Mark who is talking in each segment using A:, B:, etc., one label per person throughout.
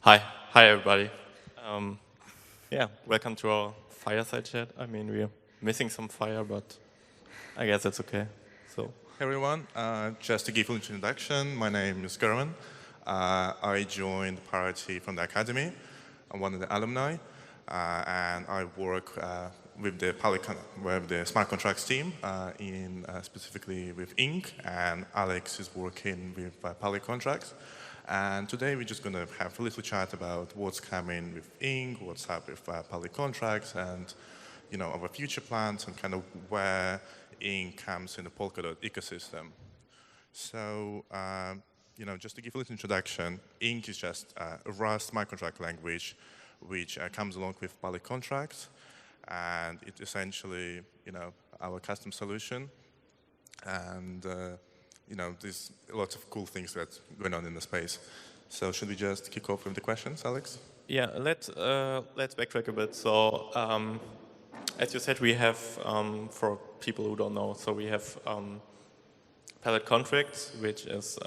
A: Hi everybody. Yeah, welcome to our Fireside chat. I mean, we're missing some fire, but I guess that's okay. So,
B: Hey everyone, just to give you an introduction, my name is Gerwin. I joined Parity from the academy. I'm one of the alumni, and I work with the smart contracts team, specifically with Ink, and Alex is working with Poly contracts. And today we're just going to have a little chat about what's coming with Ink, what's up with Poly contracts, and our future plans and kind of where Ink comes in the Polkadot ecosystem. So, just to give a little introduction, Ink is just a Rust microcontract language which comes along with Poly contracts, and it's essentially, our custom solution. And there's lots of cool things that's going on in the space. So, should we just kick off with the questions, Alex?
A: yeah, let's backtrack a bit. So, as you said, we have, for people who don't know, so we have pallet contracts, which is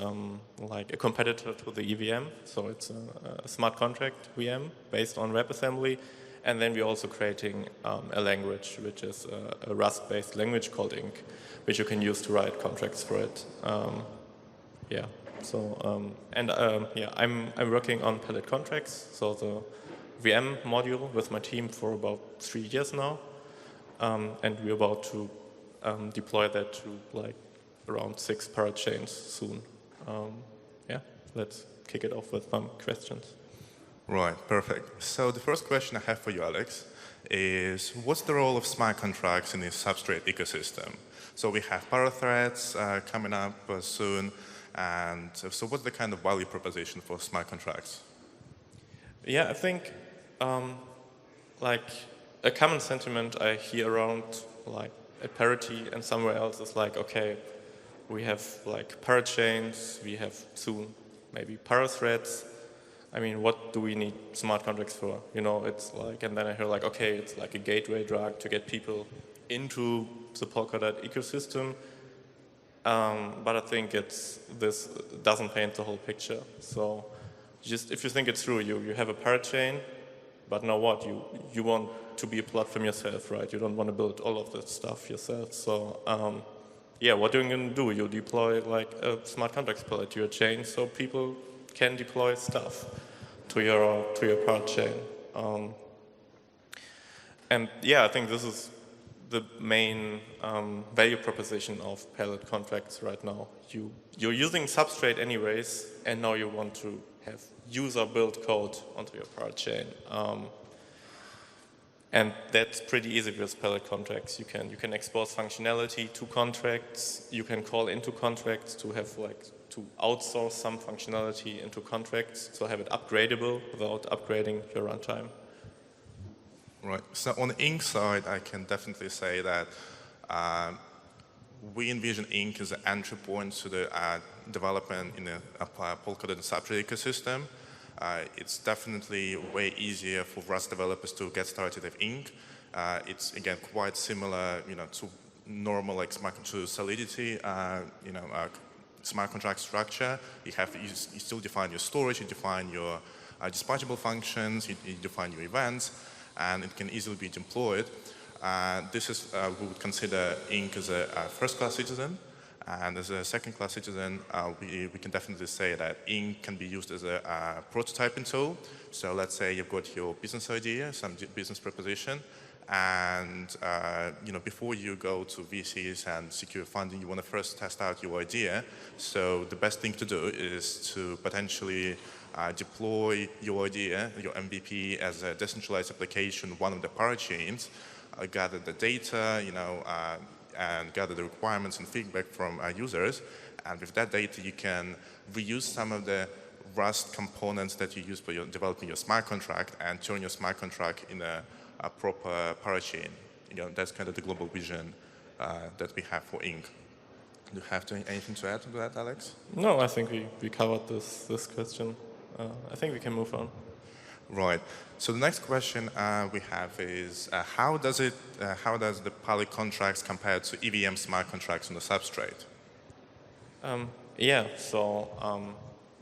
A: like a competitor to the EVM. So it's a smart contract VM based on WebAssembly. And then we're also creating a language, which is a Rust-based language called Ink, which you can use to write contracts for it. Yeah. So I'm working on pallet contracts. So the VM module with my team for about 3 years now. And we're about to deploy that to like around 6 parachains soon. Yeah, let's kick it off with some questions.
B: Right, perfect. So the first question I have for you, Alex, is what's the role of smart contracts in the Substrate ecosystem? So we have threads coming up soon, and so what's the kind of value proposition for smart contracts?
A: Yeah, I think like a common sentiment I hear around like at Parity and somewhere else is like, okay, we have like parachains, we have soon maybe threads. I mean, what do we need smart contracts for? It's like, and then I hear like, okay, it's like a gateway drug to get people into the Polkadot ecosystem. But I think this doesn't paint the whole picture. So just if you think it's true, you have a parachain, but now what? You want to be a platform yourself, right? You don't want to build all of that stuff yourself. So yeah, what are you going to do? You deploy like a smart contracts palette to your chain so people can deploy stuff to your parachain. And yeah, I think this is the main value proposition of pallet contracts right now. You're using Substrate anyways, and now you want to have user-built code onto your parachain. And that's pretty easy with pallet contracts. You can export functionality to contracts. You can call into contracts to have to outsource some functionality into contracts, so have it upgradable without upgrading your runtime.
B: Right. So on the Ink side, I can definitely say that we envision Ink as an entry point to the development in the Polkadot and Substrate ecosystem. It's definitely way easier for Rust developers to get started with Ink. It's again quite similar, to normal to Solidity, smart contract structure. You still define your storage, you define your dispatchable functions, you define your events, and it can easily be deployed. This is we would consider Ink as a first-class citizen. And as a second-class citizen, we can definitely say that Ink can be used as a prototyping tool. So let's say you've got your business idea, some business proposition, and before you go to VCs and secure funding, you want to first test out your idea. So the best thing to do is to potentially deploy your idea, your MVP, as a decentralized application, one of the parachains, gather the data, and gather the requirements and feedback from users. And with that data, you can reuse some of the Rust components that you use for developing your smart contract and turn your smart contract in a proper parachain. That's kind of the global vision that we have for Ink. Do you have anything to add to that, Alex?
A: No, I think we covered this question. I think we can move on.
B: Right. So the next question we have is how does the Poly contracts compare to EVM smart contracts on the Substrate?
A: Yeah. So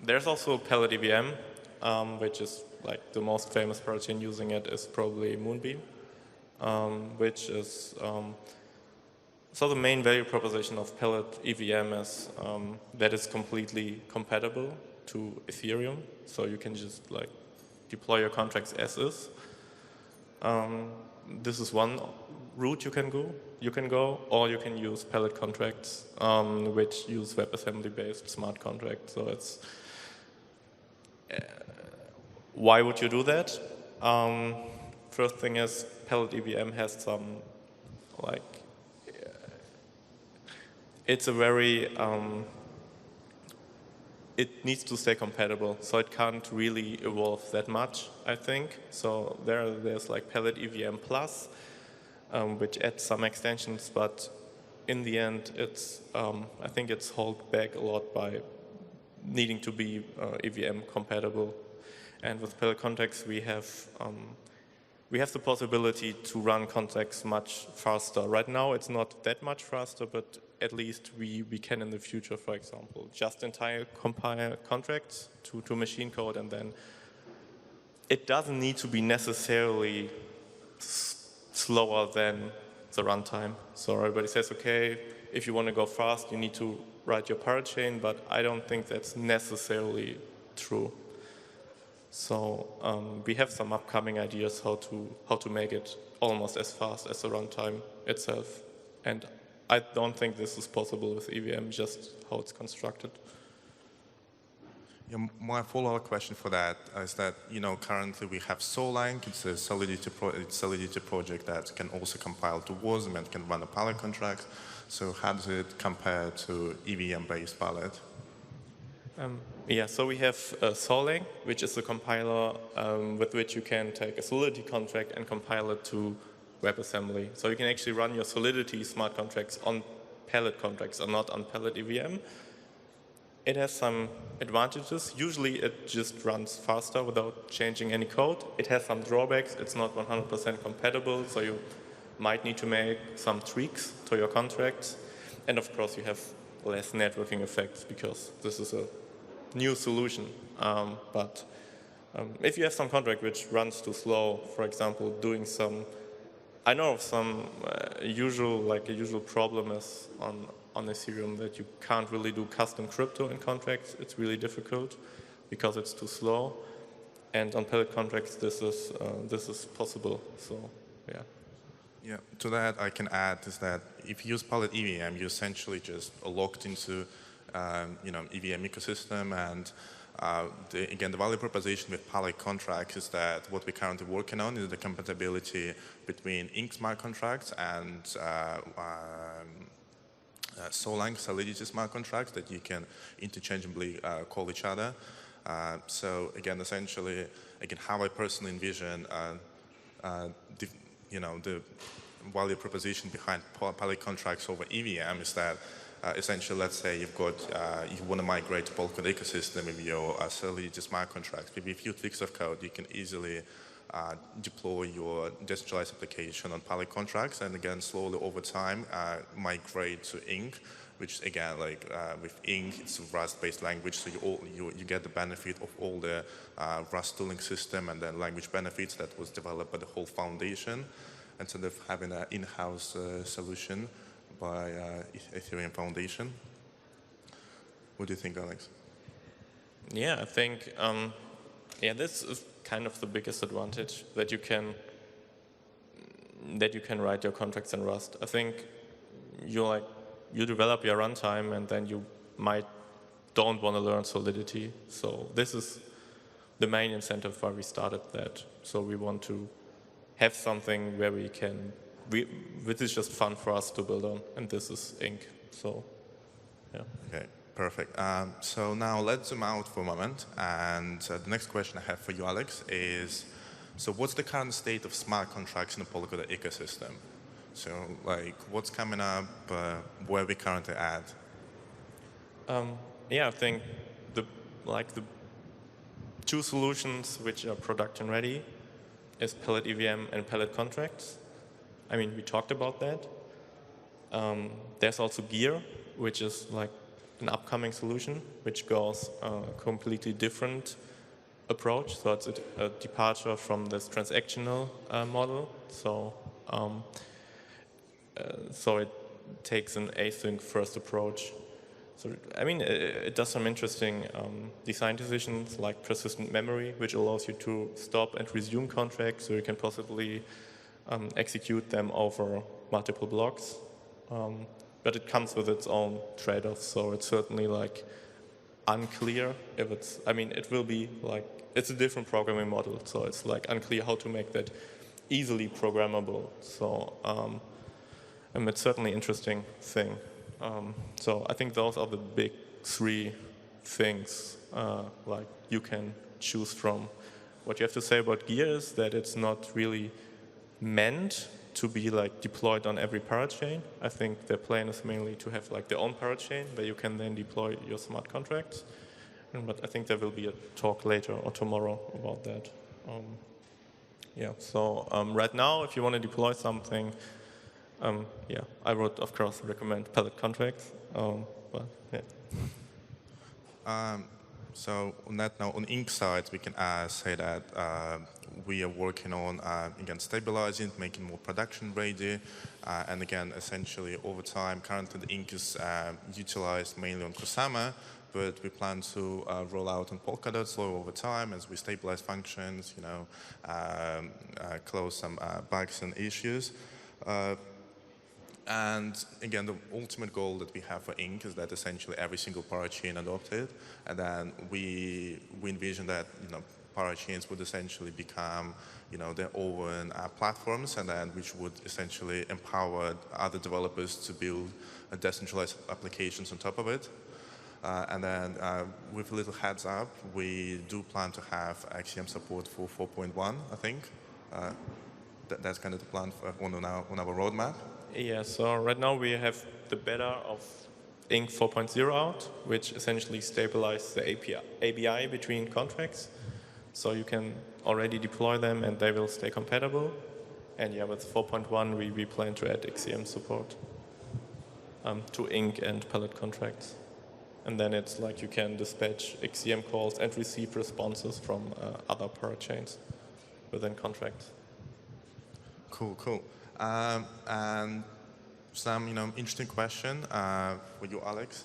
A: there's also Pallet EVM, which is like the most famous protein using it is probably Moonbeam, which is so the main value proposition of Pellet EVM is that it's completely compatible to Ethereum, so you can just like deploy your contracts as is. This is one route you can go, or you can use Pellet contracts, which use WebAssembly-based smart contracts. So it's why would you do that? First thing is Pellet EVM has some like it's a very it needs to stay compatible, so it can't really evolve that much, I think. So there's like Pellet EVM Plus, which adds some extensions, but in the end, it's I think it's held back a lot by needing to be EVM compatible. And with Pellet contracts, we have the possibility to run contracts much faster. Right now, it's not that much faster, but at least we can in the future, for example, just-in-time compile contracts to machine code, and then it doesn't need to be necessarily slower than the runtime. So everybody says, okay, if you want to go fast, you need to write your parachain, but I don't think that's necessarily true. So we have some upcoming ideas how to make it almost as fast as the runtime itself. And I don't think this is possible with EVM, just how it's constructed.
B: Yeah, my follow-up question for that is that, currently we have Solang. It's a Solidity project that can also compile to WASM and can run a Pellet contract. So how does it compare to EVM-based Pellet?
A: Yeah, so we have Solang, which is a compiler with which you can take a Solidity contract and compile it to WebAssembly. So you can actually run your Solidity smart contracts on Pellet contracts and not on Pellet EVM. It has some advantages. Usually it just runs faster without changing any code. It has some drawbacks. It's not 100% compatible, so you might need to make some tweaks to your contracts. And of course you have less networking effects because this is a new solution. But if you have some contract which runs too slow, for example, doing some, I know of some a usual problem is on Ethereum that you can't really do custom crypto in contracts. It's really difficult because it's too slow. And on Pellet contracts, this is possible. So, yeah.
B: Yeah. To that, I can add is that if you use Pellet EVM, you essentially just are locked into EVM ecosystem, and again, the value proposition with Pellet contracts is that what we're currently working on is the compatibility between Ink smart contracts and Solang Solidity smart contracts that you can interchangeably call each other. So again, essentially, how I personally envision the value proposition behind Pellet contracts over EVM is that essentially, let's say you want to migrate to Polkadot ecosystem with your Solidity smart contracts. Maybe a few tweaks of code, you can easily deploy your decentralized application on Pellet contracts, and again, slowly over time, migrate to Ink, which again, with Ink, it's a Rust-based language, so you get the benefit of all the Rust tooling system and then language benefits that was developed by the whole foundation, instead of having an in-house solution by Ethereum Foundation. What do you think, Alex?
A: Yeah, I think this is kind of the biggest advantage that you can write your contracts in Rust. I think you develop your runtime and then you don't want to learn Solidity. So this is the main incentive why we started that. So we want to have something where which is just fun for us to build on, and this is Ink. So, yeah.
B: Okay, perfect. So now let's zoom out for a moment, and the next question I have for you, Alex, is: so what's the current state of smart contracts in the Polkadot ecosystem? So, what's coming up? Where we currently at?
A: I think the two solutions which are production ready is Pellet EVM and Pellet contracts. I mean, we talked about that. There's also Gear, which is an upcoming solution, which goes completely different approach. So it's a departure from this transactional model. So it takes an async first approach. So I mean, it does some interesting design decisions like persistent memory, which allows you to stop and resume contracts, so you can possibly execute them over multiple blocks. But it comes with its own trade-offs, so it's certainly like unclear if it's. I mean, it will be like it's a different programming model, so it's like unclear how to make that easily programmable. So it's certainly an interesting thing. So I think those are the big three things like you can choose from. What you have to say about Gear is that it's not really meant to be like deployed on every parachain. I think their plan is mainly to have like their own parachain where you can then deploy your smart contracts. But I think there will be a talk later or tomorrow about that. So right now, if you want to deploy something, I would, of course, recommend pellet contracts. But yeah.
B: So on that note, on Ink side, we can say that we are working on, again, stabilizing, making more production ready. And again, essentially, over time, currently the Ink is utilized mainly on Kusama, but we plan to roll out on Polkadot slow over time as we stabilize functions, close some bugs and issues. And again, the ultimate goal that we have for Ink is that essentially every single parachain adopted, and then we envision that parachains would essentially become their own platforms, and then which would essentially empower other developers to build decentralized applications on top of it. And then with a little heads up, we do plan to have XCM support for 4.1, I think. That's kind of the plan on our roadmap.
A: Yeah, so right now we have the beta of Ink 4.0 out, which essentially stabilizes the ABI between contracts. So you can already deploy them and they will stay compatible. And yeah, with 4.1 we plan to add XCM support to Ink and pellet contracts. And then it's like you can dispatch XCM calls and receive responses from other parachains within contracts.
B: Cool. And some, interesting question for you, Alex.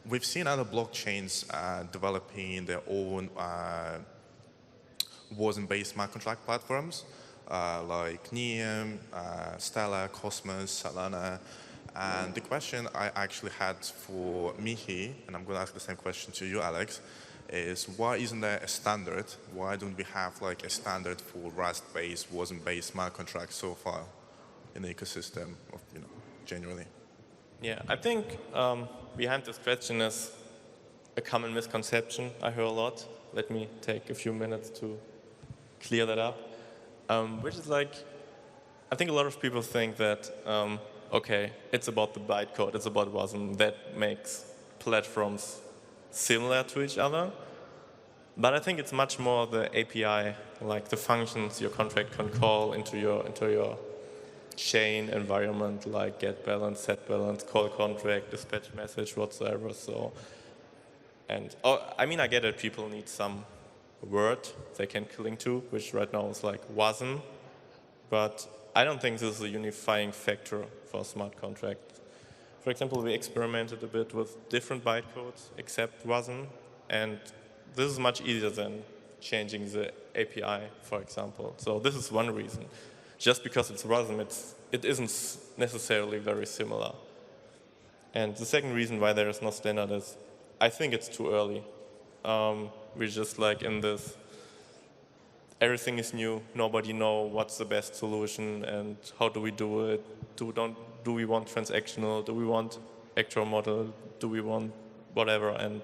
B: We've seen other blockchains developing their own WASM-based smart contract platforms like Neum, Stellar, Cosmos, Solana. And the question I actually had for Mihi, and I'm going to ask the same question to you, Alex, is why isn't there a standard? Why don't we have like a standard for Rust-based, WASM-based smart contracts so far in the ecosystem of, generally?
A: Yeah, I think behind this question is a common misconception I hear a lot. Let me take a few minutes to clear that up. Which is like, I think a lot of people think that, okay, it's about the bytecode, it's about WASM, that makes platforms similar to each other. But I think it's much more the API, like the functions your contract can call into your chain environment, like get balance, set balance, call contract, dispatch message, whatsoever. So, I mean, I get it. People need some word they can cling to, which right now is like WASM. But I don't think this is a unifying factor for a smart contract. For example, we experimented a bit with different bytecodes except WASM, and this is much easier than changing the API, for example. So this is one reason. Just because it's WASM, it isn't necessarily very similar. And the second reason why there is no standard is I think it's too early. We're just like in this, everything is new, nobody knows what's the best solution and how do we do it. Do we want transactional? Do we want actual model? Do we want whatever? And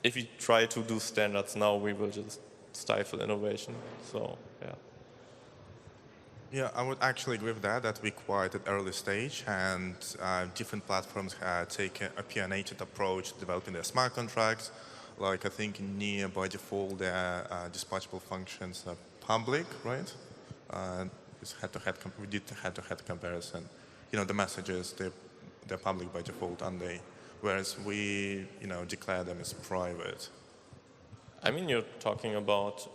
A: if we try to do standards now, we will just stifle innovation. So, yeah.
B: Yeah, I would actually agree with that we're quite at early stage, and different platforms take a opinionated approach to developing their smart contracts. Like I think in Near, by default, their dispatchable functions are public, right? We did head-to-head comparison. The messages, they're public by default, aren't they? whereas we declare them as private.
A: I mean, you're talking about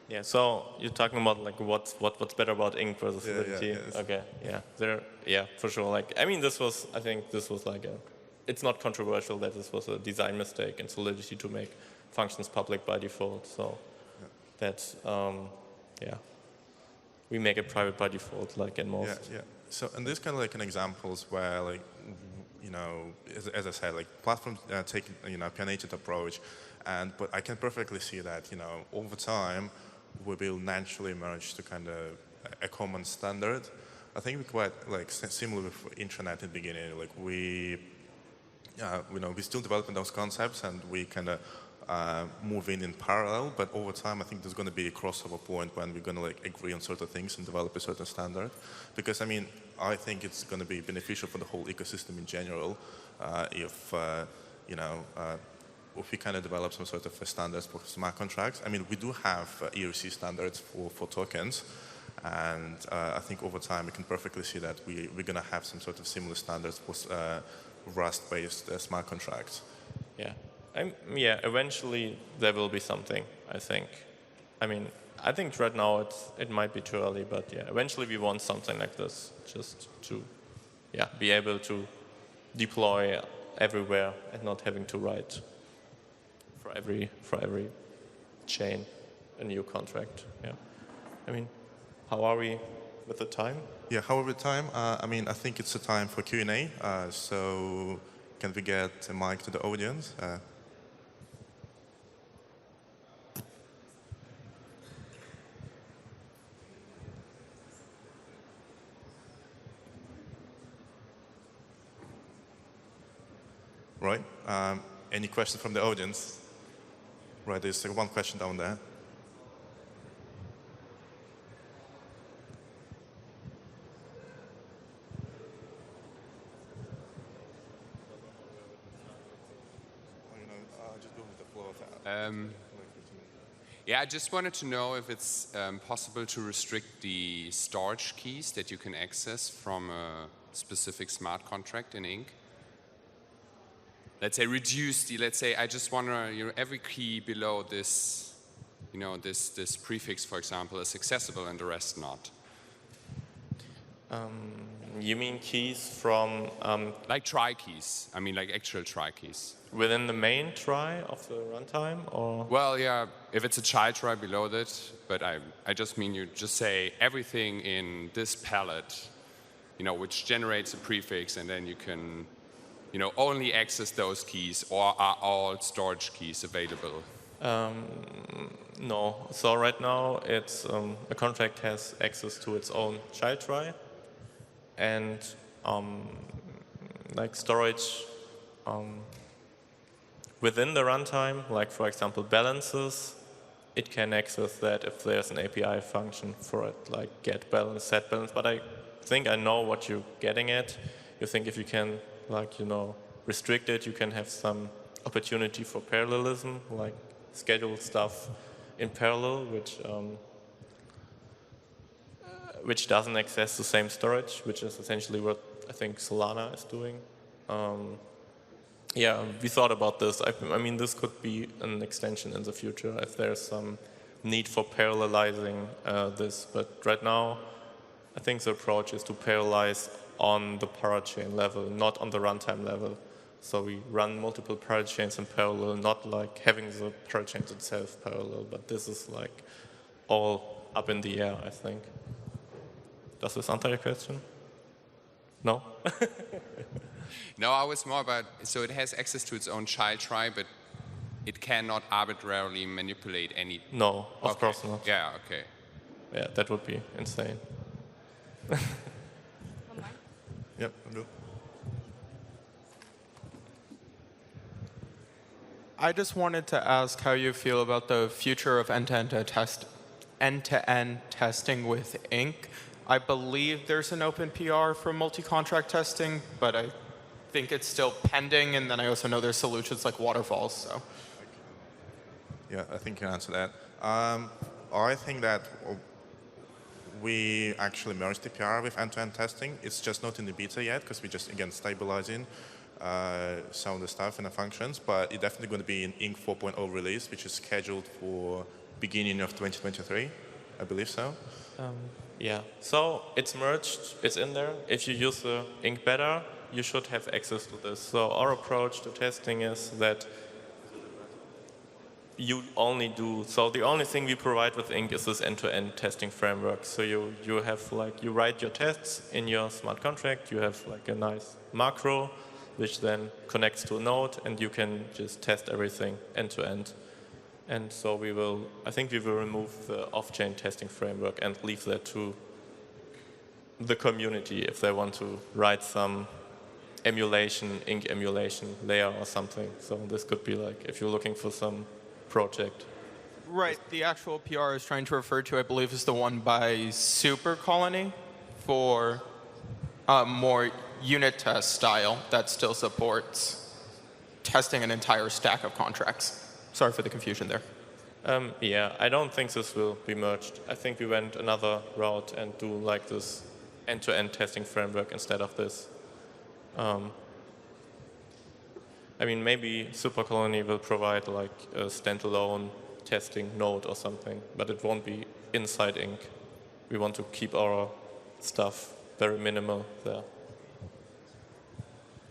A: yeah. So you're talking about like what's better about ink versus Solidity.
B: Yes.
A: Okay, yeah, for sure. Like, I mean, I think this was like it's not controversial that this was a design mistake in Solidity to make functions public by default. So that's we make it private by default, like in most.
B: Yeah. So, and this kind of like an examples where like, as I said, like platforms take opinionated approach, but I can perfectly see that over time we will naturally merge to kind of a common standard. I think we quite like similar with intranet in the beginning. Like we still developing those concepts and we kind of move in parallel, but over time I think there's going to be a crossover point when we're going to like agree on certain things and develop a certain standard. Because I mean, I think it's going to be beneficial for the whole ecosystem in general if we kind of develop some sort of standards for smart contracts. I mean, we do have ERC standards for tokens, and I think over time we can perfectly see that we're going to have some sort of similar standards for Rust-based smart contracts.
A: Yeah. Eventually there will be something, I think. I mean, I think right now it might be too early, but yeah, eventually we want something like this, just to be able to deploy everywhere and not having to write for every chain a new contract. Yeah. I mean, how are we with the time?
B: Yeah, how are we with time? I mean, I think it's a time for Q&A. So can we get a mic to the audience? Right. Any questions from the audience? Right, there's one question down there.
C: Yeah, I just wanted to know if it's possible to restrict the storage keys that you can access from a specific smart contract in Ink. Let's say let's say I just want to, every key below this, this prefix, for example, is accessible and the rest not.
A: You mean keys from...
C: like try keys. I mean, like actual try keys.
A: Within the main try of the runtime, or?
C: Well, yeah, if it's a child try below that, but I just mean you just say everything in this palette, which generates a prefix, and then you can, only access those keys, or are all storage keys available?
A: No. So right now, it's a contract has access to its own child try, and like storage within the runtime, like for example balances, it can access that if there's an API function for it, like get balance, set balance. But I think I know what you're getting at. You think if you can, like, restrict it, you can have some opportunity for parallelism, like schedule stuff in parallel, which doesn't access the same storage, which is essentially what I think Solana is doing. Yeah, we thought about this. I mean, this could be an extension in the future if there's some need for parallelizing this. But right now, I think the approach is to parallelize on the parachain level, not on the runtime level. So we run multiple parachains in parallel, not like having the parachains itself parallel. But this is like all up in the air, I think. Does this answer your question? No?
C: No, I was more about, so it has access to its own child try, but it cannot arbitrarily manipulate any...
A: No, of course not.
C: Yeah, okay.
A: Yeah, that would be insane.
B: Yep, I'll do.
D: I just wanted to ask how you feel about the future of end-to-end testing with Ink. I believe there's an open PR for multi-contract testing, but I think it's still pending, and then I also know there's solutions like waterfalls. So,
B: yeah, I think you answered that. I think that we actually merged the PR with end-to-end testing. It's just not in the beta yet because we're just, again, stabilizing some of the stuff and the functions, but it's definitely going to be in Ink 4.0 release, which is scheduled for beginning of 2023, I believe so.
A: Yeah, so it's merged, it's in there. If you use the Ink beta, you should have access to this. So our approach to testing is that you only do, so the only thing we provide with Ink is this end-to-end testing framework. So you have like, you write your tests in your smart contract, you have like a nice macro, which then connects to a node, and you can just test everything end-to-end. And so I think we will remove the off-chain testing framework and leave that to the community if they want to write some emulation, Ink emulation layer or something. So this could be like, if you're looking for some project.
D: Right, the actual PR is trying to refer to, I believe, is the one by Super Colony for more unit test style that still supports testing an entire stack of contracts. Sorry for the confusion there.
A: Yeah, I don't think this will be merged. I think we went another route and do like this end-to-end testing framework instead of this. I mean, maybe Super Colony will provide like a standalone testing node or something, but it won't be inside Ink. We want to keep our stuff very minimal there.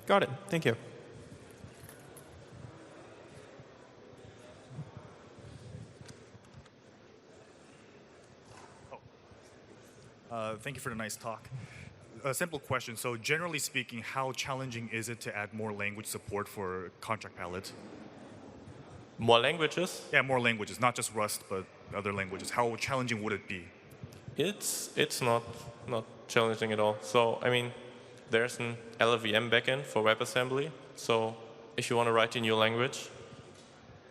D: Got it. Thank you.
E: Thank you for the nice talk. A simple question. So generally speaking, how challenging is it to add more language support for contract palettes?
A: More languages?
E: Yeah, more languages, not just Rust, but other languages. How challenging would it be?
A: It's not challenging at all. So, I mean, there's an LLVM backend for WebAssembly. So if you want to write a new language,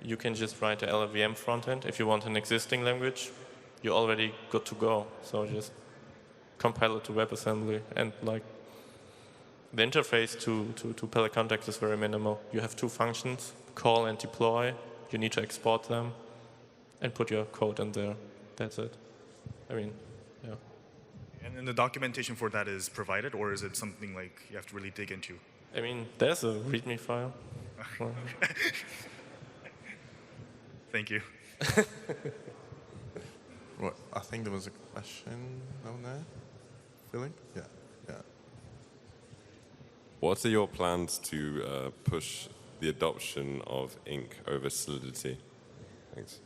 A: you can just write an LLVM frontend. If you want an existing language, you're already good to go. So just compile it to WebAssembly, and like the interface to palette context is very minimal. You have two functions, call and deploy. You need to export them and put your code in there. That's it. I mean, yeah.
E: And then the documentation for that is provided, or is it something like you have to really dig into?
A: I mean, there's a README file.
E: Thank you.
B: Well, I think there was a question down there. Feeling? Yeah.
F: What are your plans to push the adoption of Ink over Solidity? Thanks.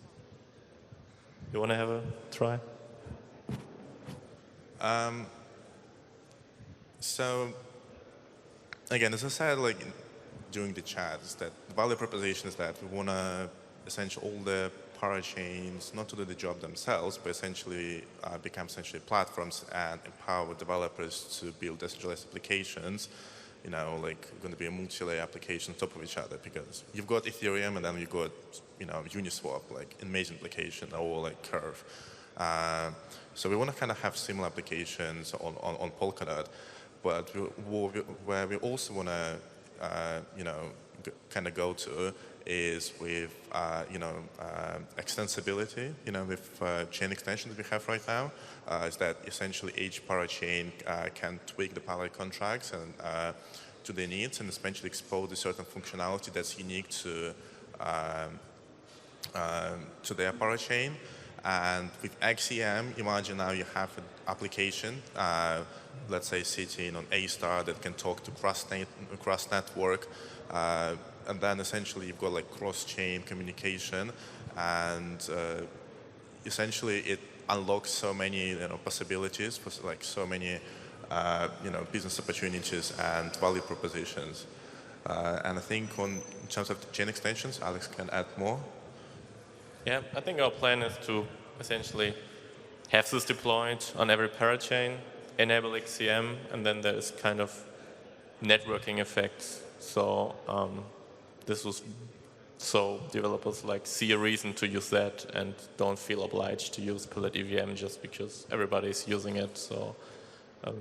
A: You want to have a try?
B: So, again, as I said, like during the chat, is that the value proposition is that we want to essentially all the parachains not to do the job themselves, but essentially become essentially platforms and empower developers to build decentralized applications. You know, like going to be a multi-layer application on top of each other, because you've got Ethereum and then you've got, you know, Uniswap, like amazing application, or like Curve. So we want to kind of have similar applications on Polkadot, but where we also want to, you know, kind of go to is with, you know, extensibility, you know, with chain extensions we have right now, is that essentially each parachain can tweak the parallel contracts and to their needs and essentially expose a certain functionality that's unique to their parachain. And with XEM, imagine now you have an application, let's say sitting on A-star that can talk to cross network, and then essentially you've got like cross-chain communication, and essentially it unlocks so many, you know, possibilities for like so many, you know, business opportunities and value propositions. And I think in terms of the chain extensions, Alex can add more.
A: Yeah, I think our plan is to essentially have this deployed on every parachain, enable XCM, and then there's kind of networking effects. So this was so developers like see a reason to use that and don't feel obliged to use Palette EVM just because everybody's using it. So I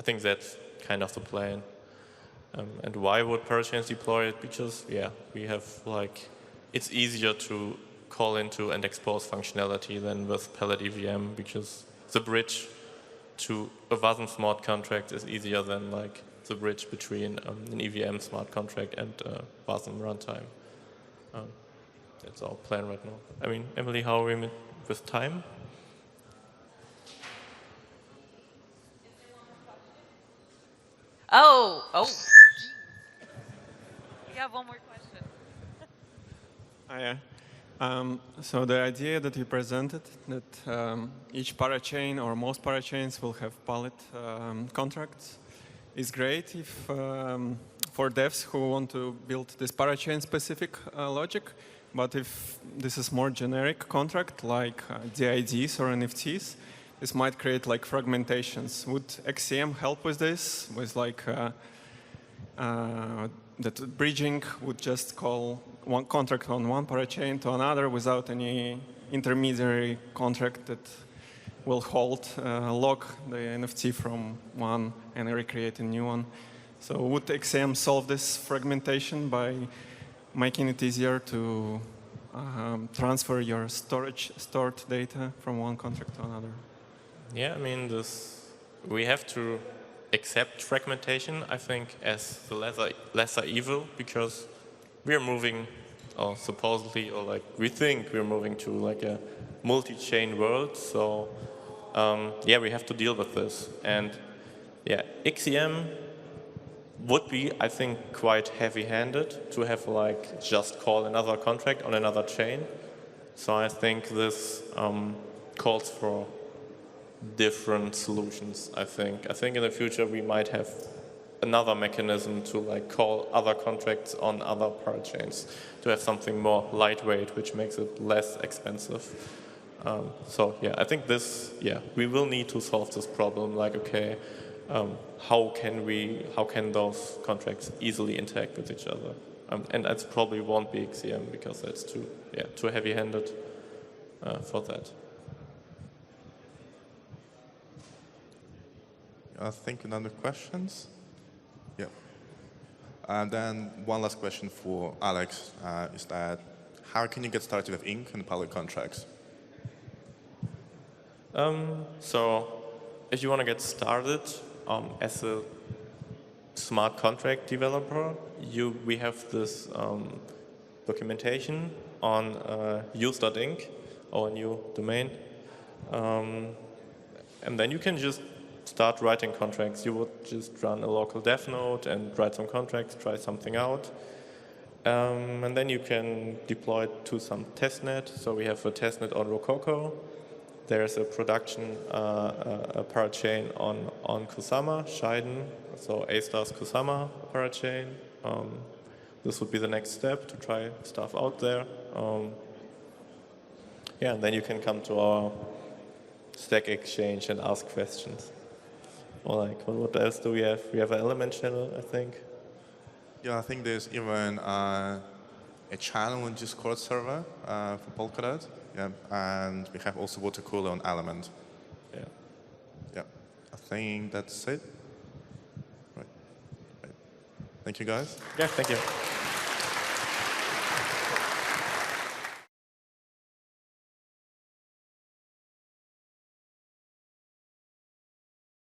A: think that's kind of the plan. And why would parachains deploy it? Because yeah, we have like, it's easier to call into and expose functionality than with Palette EVM, because the bridge to a WASM smart contract is easier than like the bridge between an EVM smart contract and WASM runtime. That's our plan right now. I mean, Emily, how are we with time?
G: Oh. We have one more question.
H: So the idea that you presented, that each parachain or most parachains will have pallet contracts, is great if for devs who want to build this parachain-specific logic. But if this is more generic contract, like DIDs or NFTs, this might create like fragmentations. Would XCM help with this? With like that bridging would just call one contract on one parachain to another without any intermediary contract that will lock the NFT from one and recreate a new one. So would XCM solve this fragmentation by making it easier to transfer your stored data from one contract to another?
A: Yeah, I mean, we have to accept fragmentation, I think, as the lesser evil, because we're moving, or supposedly, or like we think we're moving to like a multi-chain world. So yeah, we have to deal with this. And yeah, XCM would be, I think, quite heavy-handed to have like just call another contract on another chain. So I think this calls for different solutions. I think in the future we might have another mechanism to like call other contracts on other parachains to have something more lightweight, which makes it less expensive. So yeah, I think we will need to solve this problem. Like, okay, how can those contracts easily interact with each other? And that probably won't be XCM because that's too heavy-handed for that.
B: I think another questions? Yeah. And then one last question for Alex is that how can you get started with Ink and public contracts?
A: So if you want to get started as a smart contract developer, we have this documentation on use.inc, our new domain. And then you can just start writing contracts. You would just run a local dev node and write some contracts, try something out. And then you can deploy it to some testnet. So we have a testnet on Rococo. There's a production a parachain on Kusama, Scheiden, so A***'s Kusama parachain. This would be the next step to try stuff out there. Yeah, and then you can come to our Stack Exchange and ask questions. Or like, what else do we have? We have an Element channel, I think.
B: Yeah, I think there's even a channel on Discord server for Polkadot. Yeah, and we have also water cooler on Element.
A: Yeah.
B: Yeah, I think that's it. Right. Thank you, guys.
A: Yeah, thank you.